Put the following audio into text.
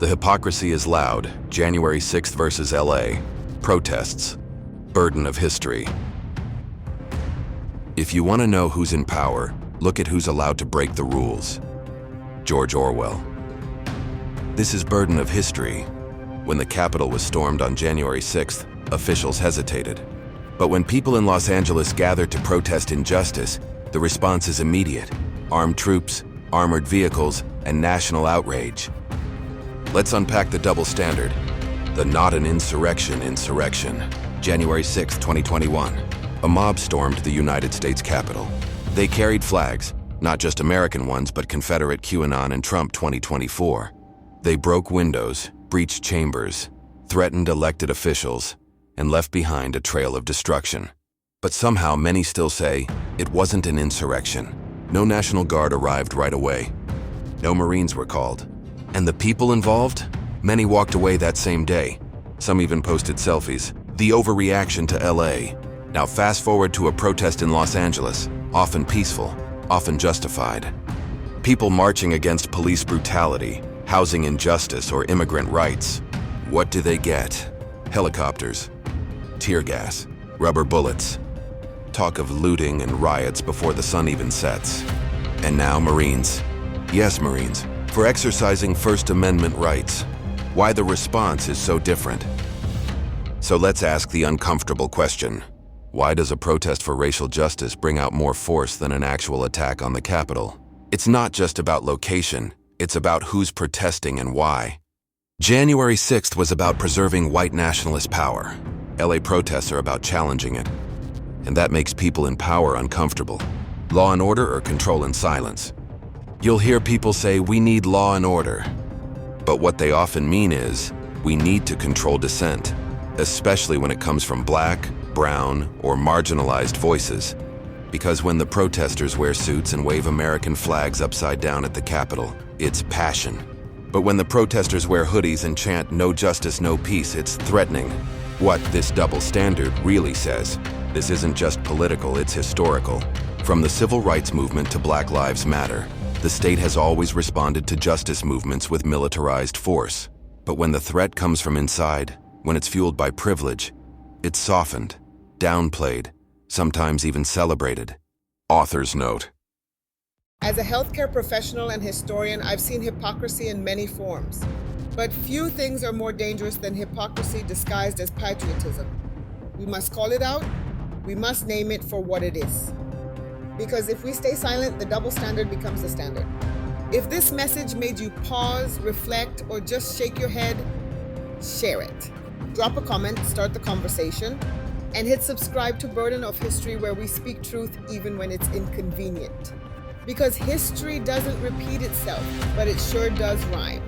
The hypocrisy is loud. January 6th versus LA. Protests. Burden of history. If you want to know who's in power, look at who's allowed to break the rules. George Orwell. This is Burden of History. When the Capitol was stormed on January 6th, officials hesitated. But when people in Los Angeles gathered to protest injustice, the response is immediate. Armed troops, armored vehicles, and national outrage. Let's unpack the double standard. The not an insurrection. January 6, 2021. A mob stormed the United States Capitol. They carried flags, not just American ones, but Confederate, QAnon, and Trump 2024. They broke windows, breached chambers, threatened elected officials, and left behind a trail of destruction. But somehow many still say it wasn't an insurrection. No National Guard arrived right away. No Marines were called. And the people involved? Many walked away that same day. Some even posted selfies. The overreaction to LA. Now fast forward to a protest in Los Angeles, often peaceful, often justified. People marching against police brutality, housing injustice, or immigrant rights. What do they get? Helicopters, tear gas, rubber bullets. Talk of looting and riots before the sun even sets. And now Marines. Yes, Marines, for exercising First Amendment rights. Why the response is so different. So let's ask the uncomfortable question. Why does a protest for racial justice bring out more force than an actual attack on the Capitol? It's not just about location, it's about who's protesting and why. January 6th was about preserving white nationalist power. LA protests are about challenging it. And that makes people in power uncomfortable. Law and order or control and silence? You'll hear people say we need law and order. But what they often mean is we need to control dissent, especially when it comes from black, brown, or marginalized voices. Because when the protesters wear suits and wave American flags upside down at the Capitol, it's passion. But when the protesters wear hoodies and chant "No justice, no peace," it's threatening. What this double standard really says, this isn't just political, it's historical. From the civil rights movement to Black Lives Matter, the state has always responded to justice movements with militarized force. But when the threat comes from inside, when it's fueled by privilege, it's softened, downplayed, sometimes even celebrated. Author's note. As a healthcare professional and historian, I've seen hypocrisy in many forms. But few things are more dangerous than hypocrisy disguised as patriotism. We must call it out. We must name it for what it is. Because if we stay silent, the double standard becomes the standard. If this message made you pause, reflect, or just shake your head, share it. Drop a comment, start the conversation, and hit subscribe to Burden of History, where we speak truth even when it's inconvenient. Because history doesn't repeat itself, but it sure does rhyme.